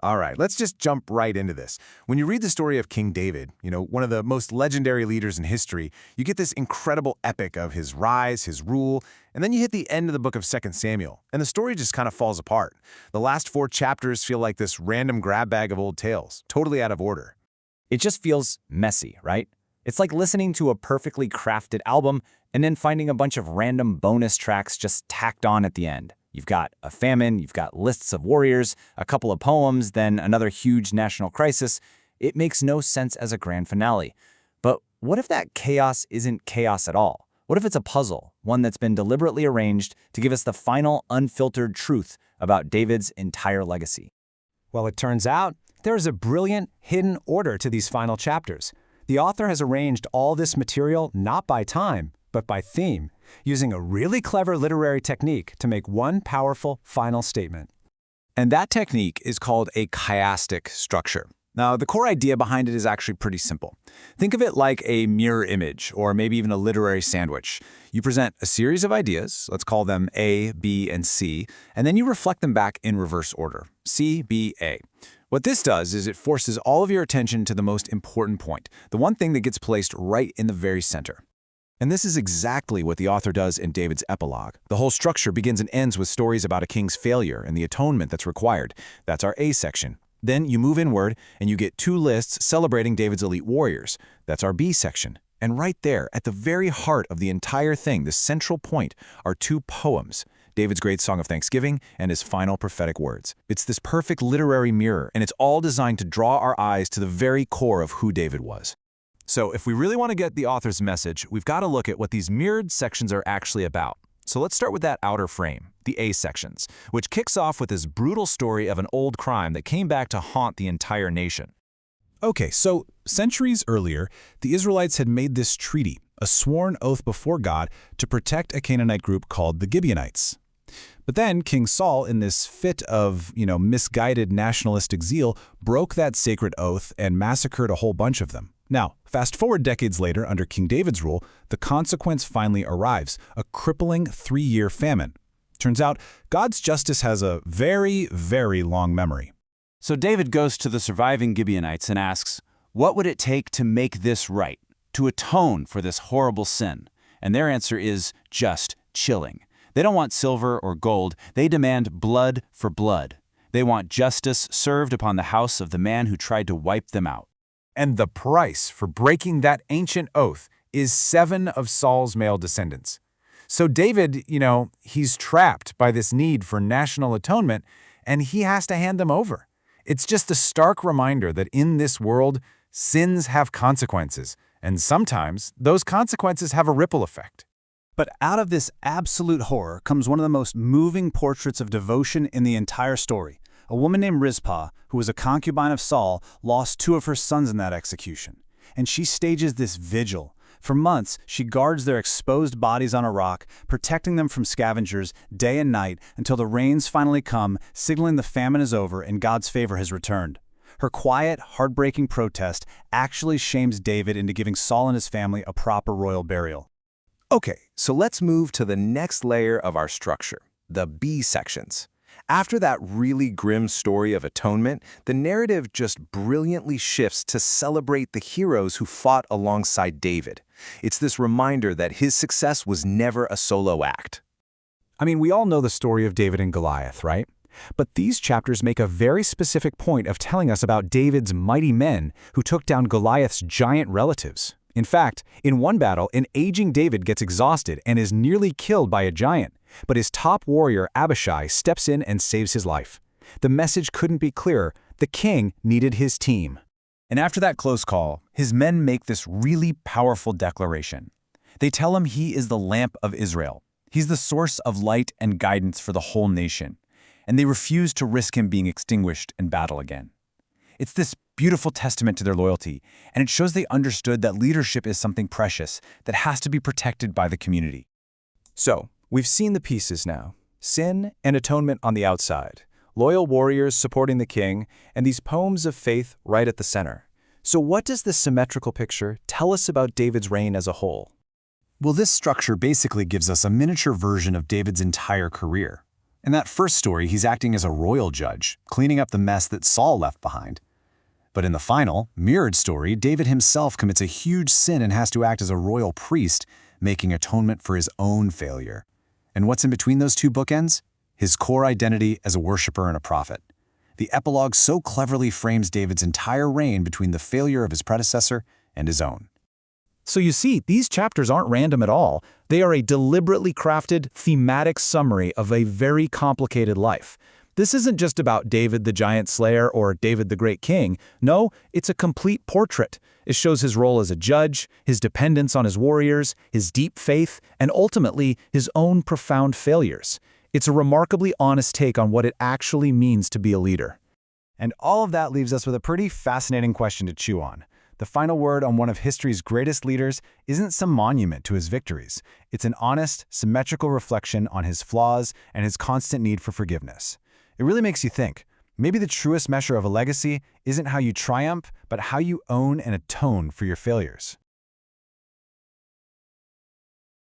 All right, let's just jump right into this. When you read the story of King David, one of the most legendary leaders in history, you get this incredible epic of his rise, his rule, and then you hit the end of the book of 2 Samuel, and the story just kind of falls apart. The last 4 chapters feel like this random grab bag of old tales, totally out of order. It just feels messy, right? It's like listening to a perfectly crafted album and then finding a bunch of random bonus tracks just tacked on at the end. You've got a famine, you've got lists of warriors, a couple of poems, then another huge national crisis. It makes no sense as a grand finale. But what if that chaos isn't chaos at all? What if it's a puzzle, one that's been deliberately arranged to give us the final, unfiltered truth about David's entire legacy? Well, it turns out there is a brilliant, hidden order to these final chapters. The author has arranged all this material not by time, but by theme, using a really clever literary technique to make one powerful final statement. And that technique is called a chiastic structure. Now, the core idea behind it is actually pretty simple. Think of it like a mirror image, or maybe even a literary sandwich. You present a series of ideas, let's call them A, B, and C, and then you reflect them back in reverse order, C, B, A. What this does is it forces all of your attention to the most important point, the one thing that gets placed right in the very center. And this is exactly what the author does in David's epilogue. The whole structure begins and ends with stories about a king's failure and the atonement that's required. That's our A section. Then you move inward and you get 2 lists celebrating David's elite warriors. That's our B section. And right there, at the very heart of the entire thing, the central point, are 2 poems, David's great song of thanksgiving and his final prophetic words. It's this perfect literary mirror, and it's all designed to draw our eyes to the very core of who David was. So if we really want to get the author's message, we've got to look at what these mirrored sections are actually about. So let's start with that outer frame, the A sections, which kicks off with this brutal story of an old crime that came back to haunt the entire nation. Okay, so centuries earlier, the Israelites had made this treaty, a sworn oath before God, to protect a Canaanite group called the Gibeonites. But then King Saul, in this fit of, misguided nationalistic zeal, broke that sacred oath and massacred a whole bunch of them. Now, fast forward decades later, under King David's rule, the consequence finally arrives, a crippling 3-year famine. Turns out, God's justice has a very, very long memory. So David goes to the surviving Gibeonites and asks, what would it take to make this right, to atone for this horrible sin? And their answer is just chilling. They don't want silver or gold, they demand blood for blood. They want justice served upon the house of the man who tried to wipe them out. And the price for breaking that ancient oath is 7 of Saul's male descendants. So David, he's trapped by this need for national atonement, and he has to hand them over. It's just a stark reminder that in this world, sins have consequences, and sometimes those consequences have a ripple effect. But out of this absolute horror comes one of the most moving portraits of devotion in the entire story. A woman named Rizpah, who was a concubine of Saul, lost 2 of her sons in that execution. And she stages this vigil. For months, she guards their exposed bodies on a rock, protecting them from scavengers day and night until the rains finally come, signaling the famine is over and God's favor has returned. Her quiet, heartbreaking protest actually shames David into giving Saul and his family a proper royal burial. Okay, so let's move to the next layer of our structure, the B sections. After that really grim story of atonement, the narrative just brilliantly shifts to celebrate the heroes who fought alongside David. It's this reminder that his success was never a solo act. I mean, we all know the story of David and Goliath, right? But these chapters make a very specific point of telling us about David's mighty men who took down Goliath's giant relatives. In fact, in one battle, an aging David gets exhausted and is nearly killed by a giant, but his top warrior, Abishai, steps in and saves his life. The message couldn't be clearer. The king needed his team. And after that close call, his men make this really powerful declaration. They tell him he is the lamp of Israel. He's the source of light and guidance for the whole nation. And they refuse to risk him being extinguished in battle again. It's this beautiful testament to their loyalty, and it shows they understood that leadership is something precious that has to be protected by the community. So, we've seen the pieces now. Sin and atonement on the outside, loyal warriors supporting the king, and these poems of faith right at the center. So what does this symmetrical picture tell us about David's reign as a whole? Well, this structure basically gives us a miniature version of David's entire career. In that first story, he's acting as a royal judge, cleaning up the mess that Saul left behind. But in the final, mirrored story, David himself commits a huge sin and has to act as a royal priest, making atonement for his own failure. And what's in between those two bookends? His core identity as a worshiper and a prophet. The epilogue so cleverly frames David's entire reign between the failure of his predecessor and his own. So you see, these chapters aren't random at all. They are a deliberately crafted, thematic summary of a very complicated life. This isn't just about David the giant slayer or David the great king. No, it's a complete portrait. It shows his role as a judge, his dependence on his warriors, his deep faith, and ultimately, his own profound failures. It's a remarkably honest take on what it actually means to be a leader. And all of that leaves us with a pretty fascinating question to chew on. The final word on one of history's greatest leaders isn't some monument to his victories. It's an honest, symmetrical reflection on his flaws and his constant need for forgiveness. It really makes you think. Maybe the truest measure of a legacy isn't how you triumph, but how you own and atone for your failures.